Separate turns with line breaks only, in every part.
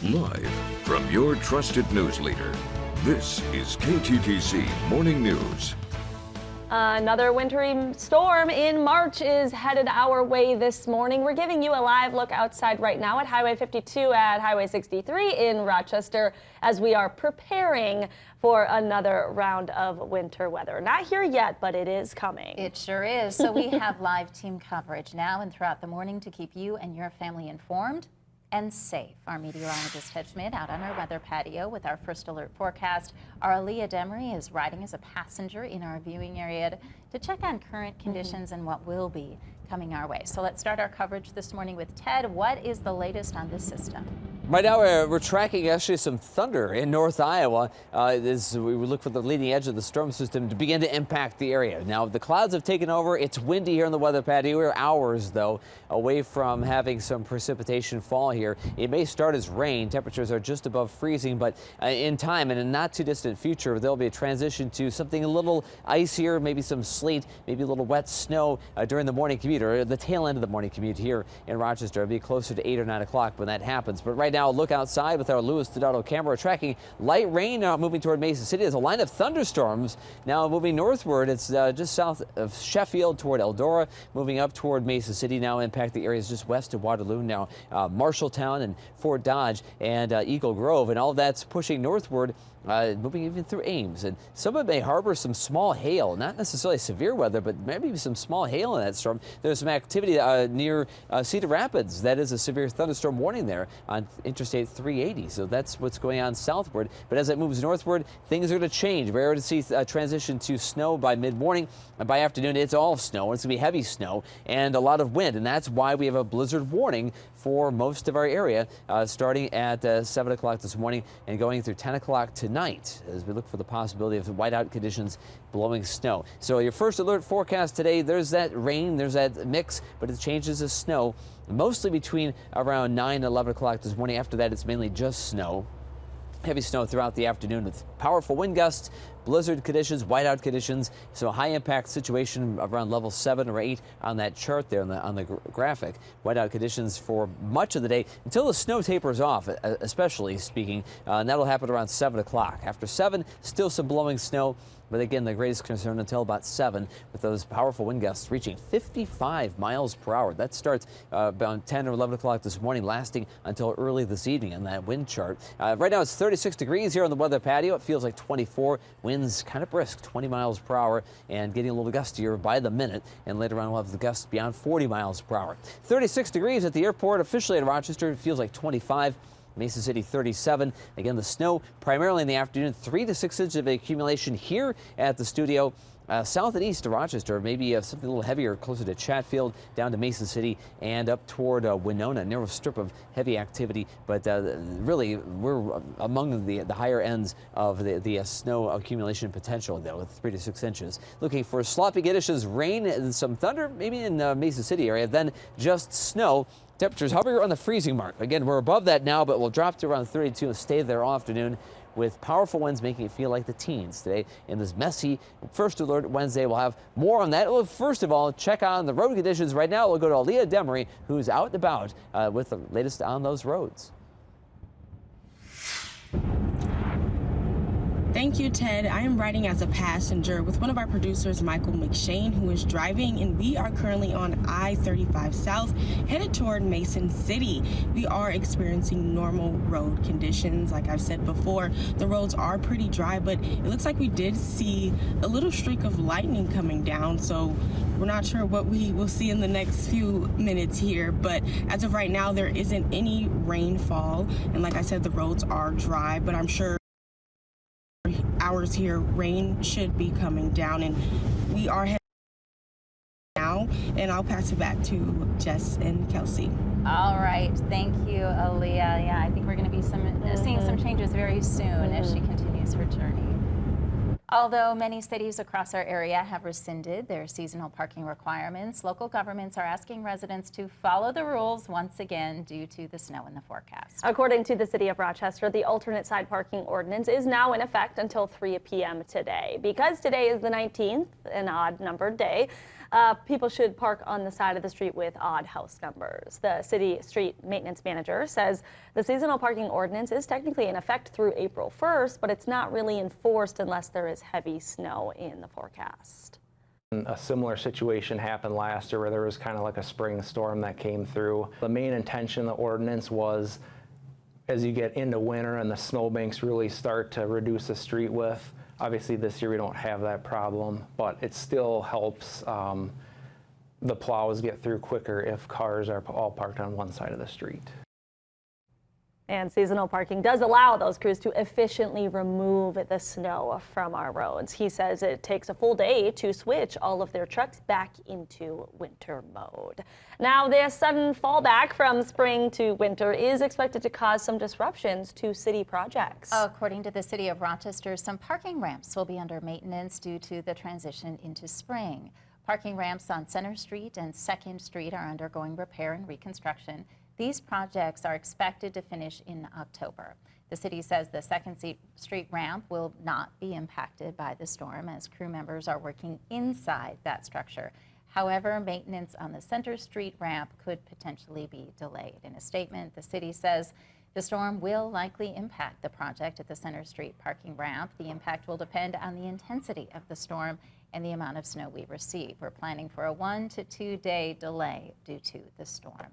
Live from your trusted news leader, this is KTTC Morning News.
Another wintry storm in March is headed our way this morning. We're giving you a live look outside right now at Highway 52 at Highway 63 in Rochester as we are preparing for another round of winter weather. Not here yet, but it is coming.
It sure is. So we have live team coverage now and throughout the morning to keep you and your family informed and safe. Our meteorologist Ted Schmidt out on our weather patio with our first alert forecast. Our Aaliyah Demery is riding as a passenger in our viewing area to check on current conditions and what will be coming our way. So let's start our coverage this morning with Ted. What is the latest on this system?
Right now, we're tracking actually some thunder in North Iowa as we look for the leading edge of the storm system to begin to impact the area. Now, the clouds have taken over. It's windy here on the weather patio. We're hours, though, away from having some precipitation fall here. It may start as rain. Temperatures are just above freezing, but in time, in a not too distant future, there'll be a transition to something a little icier, maybe some sleet, maybe a little wet snow during the morning commute, or the tail end of the morning commute here in Rochester. It'll be closer to 8 or 9 o'clock when that happens. But right now, look outside with our Lewis Donato camera tracking light rain now moving toward Mason City. There's a line of thunderstorms now moving northward. It's just south of Sheffield toward Eldora, moving up toward Mason City. Now impact the areas just west of Waterloo. Now Marshalltown and Fort Dodge and Eagle Grove, and all of that's pushing northward. Moving even through Ames, and some of it may harbor some small hail, not necessarily severe weather, but maybe some small hail in that storm. There's some activity near Cedar Rapids. That is a severe thunderstorm warning there on Interstate 380. So that's what's going on southward. But as it moves northward, things are going to change. We're going to see a transition to snow by mid-morning, and by afternoon, it's all snow. It's going to be heavy snow and a lot of wind, and that's why we have a blizzard warning for most of our area, starting at 7 o'clock this morning and going through 10 o'clock tonight as we look for the possibility of whiteout conditions blowing snow. So your first alert forecast today, there's that rain, there's that mix, but it changes to snow mostly between around 9 and 11 o'clock this morning. After that, it's mainly just snow. Heavy snow throughout the afternoon with powerful wind gusts, blizzard conditions, whiteout conditions. So a high impact situation around level 7 or 8 on that chart there on the graphic. Whiteout conditions for much of the day until the snow tapers off, especially speaking. And that'll happen around 7 o'clock. After 7, still some blowing snow. But again, the greatest concern until about 7 with those powerful wind gusts reaching 55 miles per hour. That starts about 10 or 11 o'clock this morning, lasting until early this evening on that wind chart. Right now it's 36 degrees here on the weather patio. It feels like 24. Winds kind of brisk, 20 miles per hour, and getting a little gustier by the minute. And later on we'll have the gusts beyond 40 miles per hour. 36 degrees at the airport officially in Rochester. It feels like 25. Mason City 37. Again, the snow primarily in the afternoon, 3 to 6 inches of accumulation here at the studio. South and east of Rochester, maybe something a little heavier closer to Chatfield, down to Mason City, and up toward Winona. A narrow strip of heavy activity, but really we're among the higher ends of the snow accumulation potential, though, with 3 to 6 inches. Looking for sloppy conditions, rain and some thunder, maybe in Mason City area, then just snow. Temperatures hovering around the freezing mark. Again, we're above that now, but we'll drop to around 32 and stay there all afternoon, with powerful winds making it feel like the teens today in this messy first alert Wednesday. We'll have more on that. Well, first of all, check on the road conditions. Right now, we'll go to Aaliyah Demery, who's out and about with the latest on those roads.
Thank you, Ted. I am riding as a passenger with one of our producers, Michael McShane, who is driving, and we are currently on I-35 South, headed toward Mason City. We are experiencing normal road conditions. Like I've said before, the roads are pretty dry, but it looks like we did see a little streak of lightning coming down, so we're not sure what we will see in the next few minutes here. But as of right now, there isn't any rainfall, and like I said, the roads are dry, but I'm sure hours here, rain should be coming down, and we are heading now, and I'll pass it back to Jess and Kelsey.
All right, thank you, Aaliyah. Yeah, I think we're going to be seeing some changes very soon as she continues her journey. Although many cities across our area have rescinded their seasonal parking requirements, local governments are asking residents to follow the rules once again due to the snow in the forecast.
According to the City of Rochester, the alternate side parking ordinance is now in effect until 3 p.m. today. Because today is the 19th, an odd-numbered day, people should park on the side of the street with odd house numbers. The city street maintenance manager says the seasonal parking ordinance is technically in effect through April 1st, but it's not really enforced unless there is heavy snow in the forecast.
A similar situation happened last year where there was kind of like a spring storm that came through. The main intention of the ordinance was as you get into winter and the snowbanks really start to reduce the street width. Obviously this year we don't have that problem, but it still helps the plows get through quicker if cars are all parked on one side of the street.
And seasonal parking does allow those crews to efficiently remove the snow from our roads. He says it takes a full day to switch all of their trucks back into winter mode. Now, this sudden fallback from spring to winter is expected to cause some disruptions to city projects.
According to the City of Rochester, some parking ramps will be under maintenance due to the transition into spring. Parking ramps on Center Street and 2nd Street are undergoing repair and reconstruction. These projects are expected to finish in October. The city says the 2nd Street ramp will not be impacted by the storm as crew members are working inside that structure. However, maintenance on the Center Street ramp could potentially be delayed. In a statement, the city says the storm will likely impact the project at the Center Street parking ramp. The impact will depend on the intensity of the storm and the amount of snow we receive. We're planning for a 1 to 2 day delay due to the storm.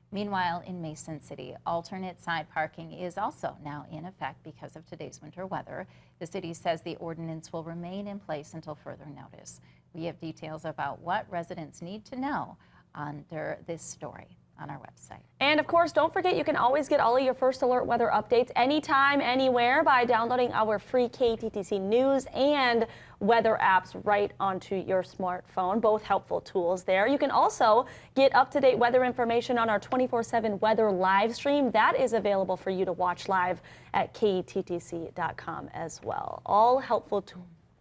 Meanwhile, in Mason City, alternate side parking is also now in effect because of today's winter weather. The city says the ordinance will remain in place until further notice. We have details about what residents need to know under this story on our website.
And of course, don't forget you can always get all of your First Alert weather updates anytime, anywhere by downloading our free KTTC News and weather apps right onto your smartphone. Both helpful tools there. You can also get up-to-date weather information on our 24/7 weather live stream. That is available for you to watch live at KTTC.com as well. All helpful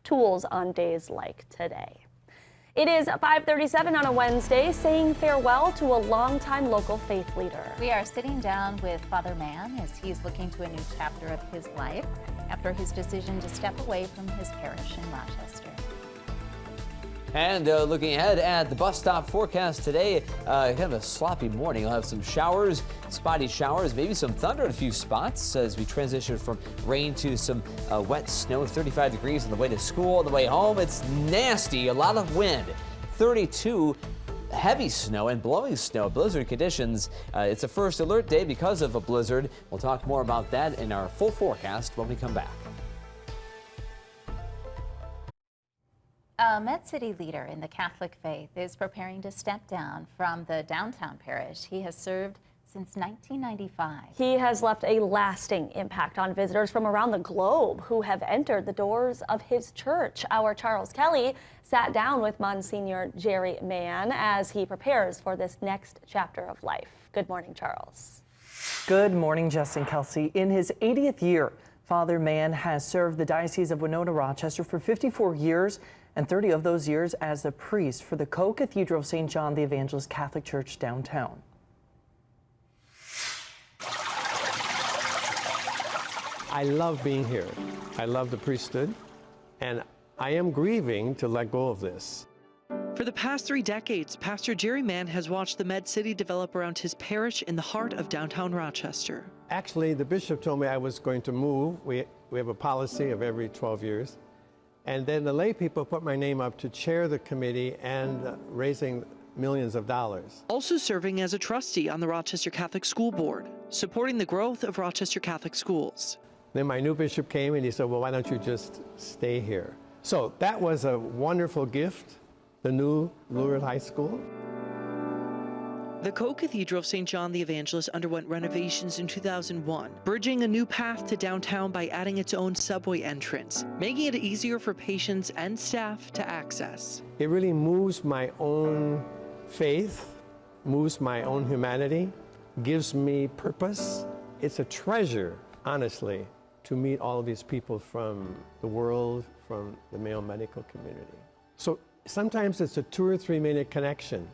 tools on days like today. It is 5:37 on a Wednesday, saying farewell to a longtime local faith leader.
We are sitting down with Father Mann as he's looking to a new chapter of his life after his decision to step away from his parish in Rochester.
And looking ahead at the bus stop forecast today, kind of a sloppy morning. We'll have some showers, spotty showers, maybe some thunder in a few spots as we transition from rain to some wet snow. 35 degrees on the way to school. On the way home, it's nasty, a lot of wind. 32 heavy snow and blowing snow, blizzard conditions. It's a First Alert day because of a blizzard. We'll talk more about that in our full forecast when we come back.
A Med City leader in the Catholic faith is preparing to step down from the downtown parish. He has served since 1995.
He has left a lasting impact on visitors from around the globe who have entered the doors of his church. Our Charles Kelly sat down with Monsignor Jerry Mann as he prepares for this next chapter of life. Good morning, Charles.
Good morning, Justin Kelsey. In his 80th year, Father Mann has served the Diocese of Winona-Rochester for 54 years, and 30 of those years as a priest for the Co-Cathedral of St. John the Evangelist Catholic Church downtown.
I love being here. I love the priesthood, and I am grieving to let go of this.
For the past 3 decades, Pastor Jerry Mann has watched the Med City develop around his parish in the heart of downtown Rochester.
Actually, the bishop told me I was going to move. We have a policy of every 12 years. And then the lay people put my name up to chair the committee and raising millions of dollars.
Also serving as a trustee on the Rochester Catholic School Board, supporting the growth of Rochester Catholic schools.
Then my new bishop came and he said, well, why don't you just stay here? So that was a wonderful gift, the new Lourdes High School.
The Co-Cathedral of St. John the Evangelist underwent renovations in 2001, bridging a new path to downtown by adding its own subway entrance, making it easier for patients and staff to access.
It really moves my own faith, moves my own humanity, gives me purpose. It's a treasure, honestly, to meet all of these people from the world, from the Mayo medical community. So sometimes it's a 2 or 3 minute connection.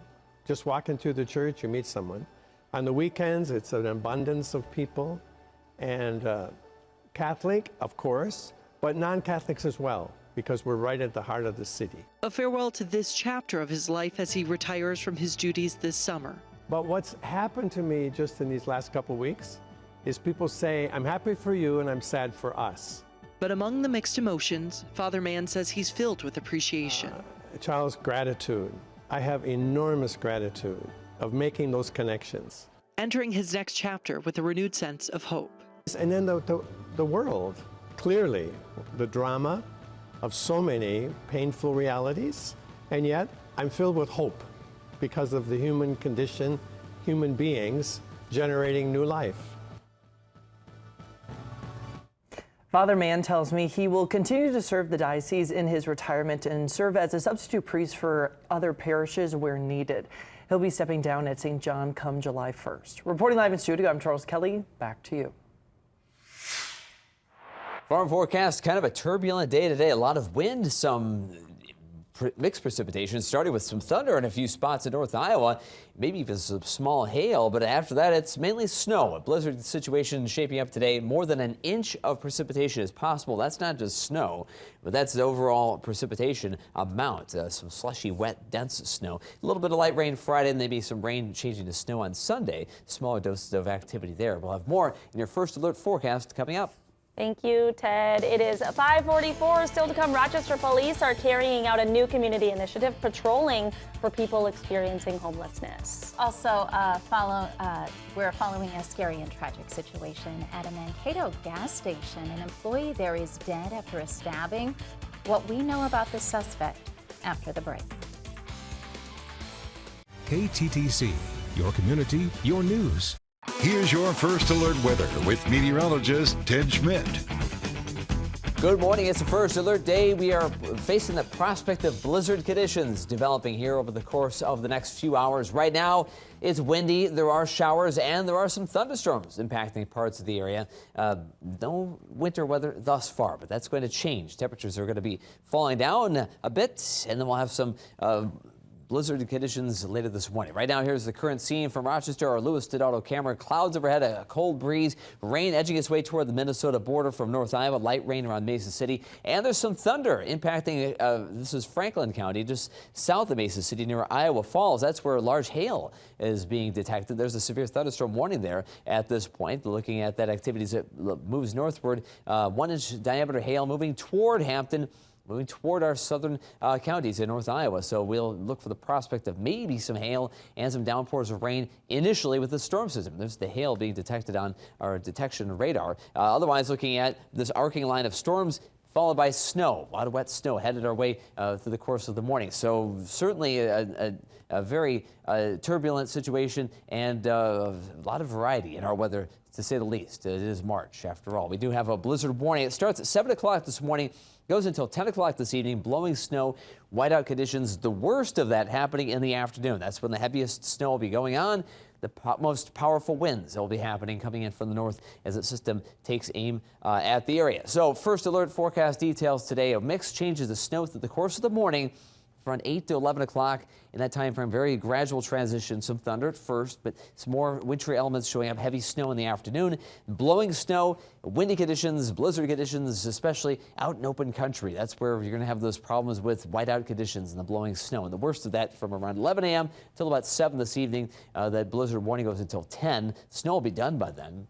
Just walking through the church, you meet someone. On the weekends, it's an abundance of people, and Catholic, of course, but non-Catholics as well, because we're right at the heart of the city.
A farewell to this chapter of his life as he retires from his duties this summer.
But what's happened to me just in these last couple weeks is people say, I'm happy for you and I'm sad for us.
But among the mixed emotions, Father Mann says he's filled with appreciation.
Charles, gratitude. I have enormous gratitude of making those connections.
Entering his next chapter with a renewed sense of hope.
And then the world, clearly, the drama of so many painful realities, and yet I'm filled with hope because of the human condition, human beings generating new life.
Father Mann tells me he will continue to serve the diocese in his retirement and serve as a substitute priest for other parishes where needed. He'll be stepping down at St. John come July 1st. Reporting live in studio, I'm Charles Kelly. Back to you.
Farm forecast, kind of a turbulent day today. A lot of wind, some mixed precipitation, starting with some thunder in a few spots in North Iowa, maybe even some small hail, but after that it's mainly snow. A blizzard situation shaping up today. More than an inch of precipitation is possible. That's not just snow, but that's the overall precipitation amount. Some slushy, wet, dense snow. A little bit of light rain Friday, and maybe some rain changing to snow on Sunday. Smaller doses of activity there. We'll have more in your first alert forecast coming up.
Thank you, Ted. It is 5:44. Still to come, Rochester police are carrying out a new community initiative patrolling for people experiencing homelessness.
Also, we're following a scary and tragic situation at a Mankato gas station. An employee there is dead after a stabbing. What we know about the suspect after the break.
KTTC, your community, your news.
Here's your first alert weather with meteorologist Ted Schmidt.
Good morning. It's the first alert day. We are facing the prospect of blizzard conditions developing here over the course of the next few hours. Right now, it's windy. There are showers and there are some thunderstorms impacting parts of the area. No winter weather thus far, but that's going to change. Temperatures are going to be falling down a bit, and then we'll have some blizzard conditions later this morning. Right now, here's the current scene from Rochester. Our Lewis Dodauto camera. Clouds overhead, a cold breeze, rain edging its way toward the Minnesota border from North Iowa, light rain around Mesa City, and there's some thunder impacting, this is Franklin County, just south of Mesa City near Iowa Falls. That's where large hail is being detected. There's a severe thunderstorm warning there at this point. Looking at that activity as it moves northward, 1-inch diameter hail moving toward Hampton, moving toward our southern counties in North Iowa. So we'll look for the prospect of maybe some hail and some downpours of rain initially with the storm system. There's the hail being detected on our detection radar. Otherwise, looking at this arcing line of storms, followed by snow, a lot of wet snow headed our way through the course of the morning. So certainly a very turbulent situation and a lot of variety in our weather, to say the least. It is March, after all. We do have a blizzard warning. It starts at 7 o'clock this morning, goes until 10 o'clock this evening, blowing snow, whiteout conditions, the worst of that happening in the afternoon. That's when the heaviest snow will be going on. The most powerful winds that will be happening coming in from the north as the system takes aim at the area. So first alert forecast details today. A mix changes of snow through the course of the morning from 8 to 11 o'clock. In that time frame, very gradual transition, some thunder at first, but some more wintry elements showing up, heavy snow in the afternoon, blowing snow, windy conditions, blizzard conditions, especially out in open country. That's where you're going to have those problems with whiteout conditions and the blowing snow. And the worst of that from around 11 a.m. till about 7 this evening. That blizzard warning goes until 10. Snow will be done by then,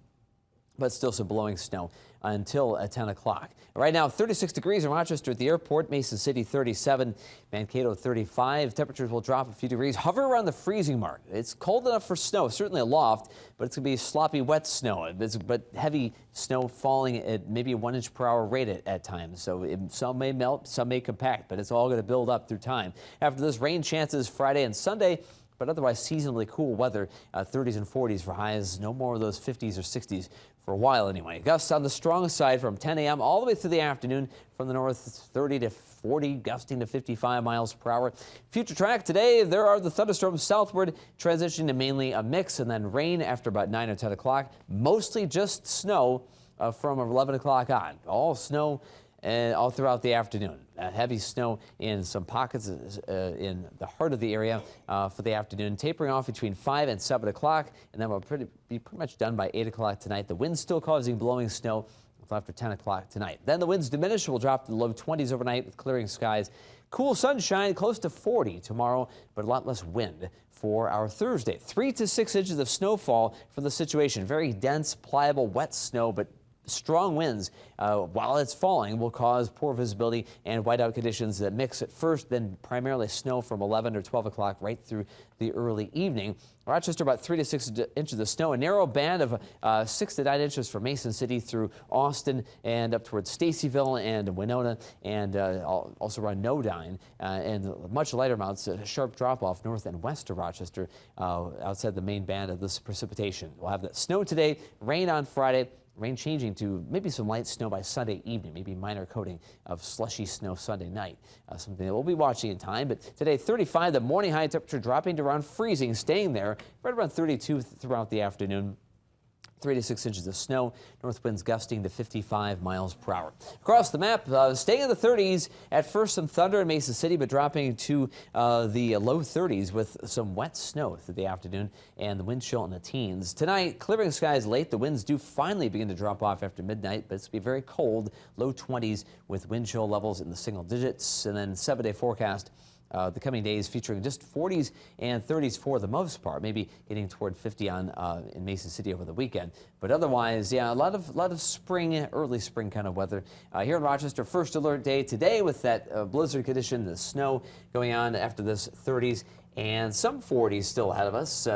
but still some blowing snow until 10 o'clock. Right now, 36 degrees in Rochester at the airport, Mason City 37, Mankato 35. Temperatures will drop a few degrees, hover around the freezing mark. It's cold enough for snow, certainly aloft, but it's going to be sloppy, wet snow. But heavy snow falling at maybe a 1-inch per hour rate at times. So some may melt, some may compact, but it's all going to build up through time. After this, rain chances Friday and Sunday, but otherwise seasonably cool weather, 30s and 40s for highs. No more of those 50s or 60s for a while anyway. Gusts on the strong side from 10 a.m. all the way through the afternoon. From the north, 30 to 40, gusting to 55 miles per hour. Future track today, there are the thunderstorms southward, transitioning to mainly a mix and then rain after about 9 or 10 o'clock. Mostly just snow from 11 o'clock on. All snow and all throughout the afternoon. Heavy snow in some pockets in the heart of the area for the afternoon, tapering off between 5 and 7 o'clock, and then we'll be pretty much done by 8 o'clock tonight. The wind's still causing blowing snow until after 10 o'clock tonight. Then the winds diminish. Will drop to the low 20s overnight with clearing skies. Cool sunshine, close to 40 tomorrow, but a lot less wind for our Thursday. 3 to 6 inches of snowfall for the situation. Very dense, pliable, wet snow, but strong winds while it's falling will cause poor visibility and whiteout conditions that mix at first, then primarily snow from 11 or 12 o'clock right through the early evening. Rochester, about 3 to 6 inches of snow. A narrow band of 6 to 9 inches from Mason City through Austin and up towards Stacyville and Winona, and also around Nodine, and much lighter amounts, a sharp drop-off north and west of Rochester outside the main band of this precipitation. We'll have that snow today, rain on Friday. Rain changing to maybe some light snow by Sunday evening, maybe minor coating of slushy snow Sunday night. Something that we'll be watching in time. But today, 35, the morning high temperature dropping to around freezing, staying there right around 32 throughout the afternoon. 3 to 6 inches of snow, north winds gusting to 55 miles per hour. Across the map, staying in the 30s. At first, some thunder in Mesa City, but dropping to the low 30s with some wet snow through the afternoon and the wind chill in the teens. Tonight, clearing skies late. The winds do finally begin to drop off after midnight, but it's going to be very cold, low 20s with wind chill levels in the single digits. And then 7-day forecast. The coming days featuring just 40s and 30s for the most part, maybe getting toward 50 in Mason City over the weekend. But otherwise, yeah, a lot of spring, early spring kind of weather. Here in Rochester, first alert day today with that blizzard condition, the snow going on after this 30s. And some 40s still ahead of us.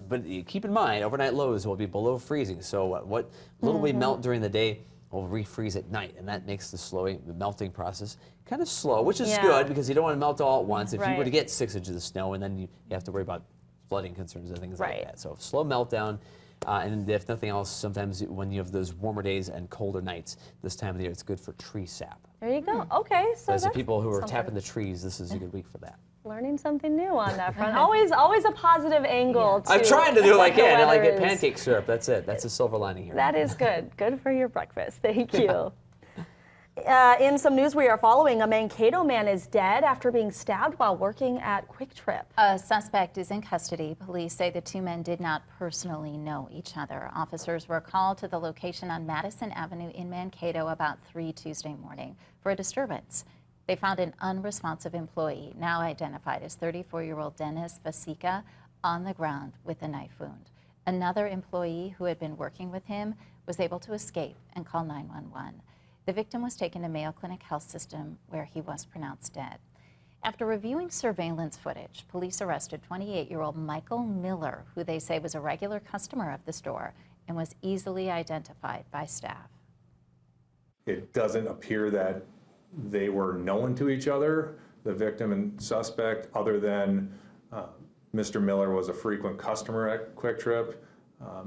But keep in mind, overnight lows will be below freezing. So what little we melt during the day will refreeze at night, and that makes the melting process kind of slow, which is good because you don't want to melt all at once. If you were to get 6 inches of snow, and then you have to worry about flooding concerns and things like that. So slow meltdown, and if nothing else, sometimes when you have those warmer days and colder nights this time of the year, it's good for tree sap.
There you go. Okay, so
as the people who are tapping the trees, this is a good week for that.
Learning something new on that front. Always a positive angle.
I'm trying to do what I can. I like get pancake syrup. That's it. That's a silver lining here.
That is good. Good for your breakfast. Thank you. In some news we are following, a Mankato man is dead after being stabbed while working at Quick Trip.
A suspect is in custody. Police say the two men did not personally know each other. Officers were called to the location on Madison Avenue in Mankato about 3 Tuesday morning for a disturbance. They found an unresponsive employee, now identified as 34-year-old Dennis Vasica, on the ground with a knife wound. Another employee who had been working with him was able to escape and call 911. The victim was taken to Mayo Clinic Health System, where he was pronounced dead. After reviewing surveillance footage, police arrested 28-year-old Michael Miller, who they say was a regular customer of the store and was easily identified by staff.
It doesn't appear that they were known to each other, the victim and suspect, other than Mr. Miller was a frequent customer at Quick Trip,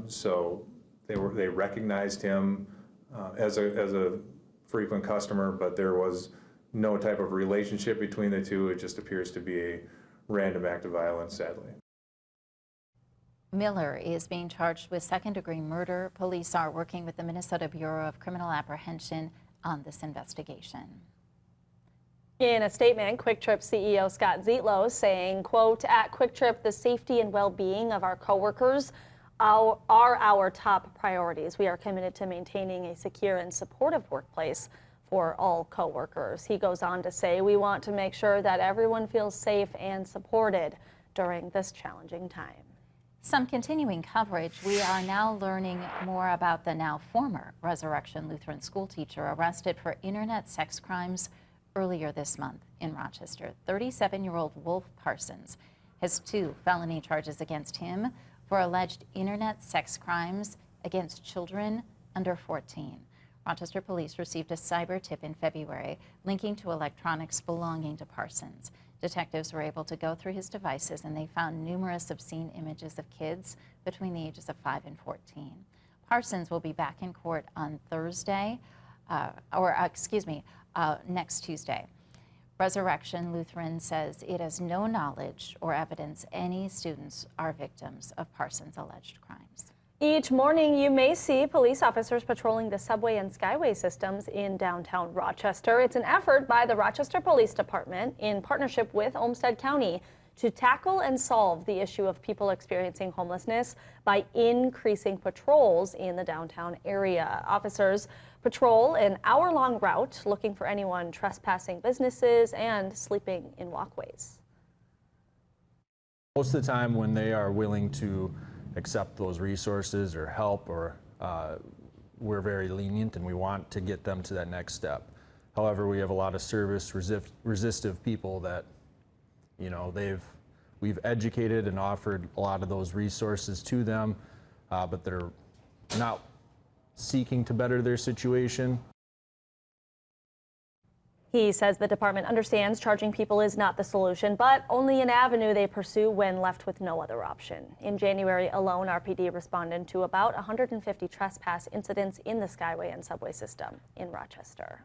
so they recognized him as a frequent customer, but there was no type of relationship between the two. It just appears to be a random act of violence, sadly.
Miller is being charged with second-degree murder. Police are working with the Minnesota Bureau of Criminal Apprehension on this investigation.
In a statement, Quick Trip CEO Scott Zietlow saying, quote, "At Quick Trip, the safety and well-being of our coworkers are our top priorities. We are committed to maintaining a secure and supportive workplace for all coworkers." He goes on to say, "We want to make sure that everyone feels safe and supported during this challenging time."
Some continuing coverage. We are now learning more about the now former Resurrection Lutheran school teacher arrested for internet sex crimes earlier this month in Rochester. 37-year-old Wolf Parsons has 2 felony charges against him for alleged internet sex crimes against children under 14. Rochester police received a cyber tip in February linking to electronics belonging to Parsons. Detectives were able to go through his devices and they found numerous obscene images of kids between the ages of 5 and 14. Parsons will be back in court on Thursday, next Tuesday. Resurrection Lutheran says it has no knowledge or evidence any students are victims of Parsons' alleged crimes.
Each morning, you may see police officers patrolling the subway and skyway systems in downtown Rochester. It's an effort by the Rochester Police Department in partnership with Olmsted County to tackle and solve the issue of people experiencing homelessness by increasing patrols in the downtown area. Officers patrol an hour-long route looking for anyone trespassing businesses and sleeping in walkways.
Most of the time when they are willing to accept those resources or help, or we're very lenient and we want to get them to that next step. However, we have a lot of service resistive people that, you know, we've educated and offered a lot of those resources to them, but they're not seeking to better their situation.
He says the department understands charging people is not the solution, but only an avenue they pursue when left with no other option. In January alone, RPD responded to about 150 trespass incidents in the Skyway and subway system in Rochester.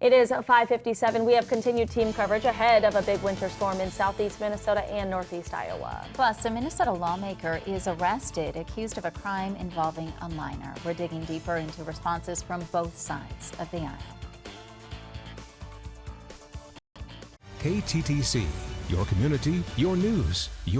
It is 5:57. We have continued team coverage ahead of a big winter storm in southeast Minnesota and northeast Iowa.
Plus, a Minnesota lawmaker is arrested, accused of a crime involving a minor. We're digging deeper into responses from both sides of the aisle.
KTTC, your community, your news,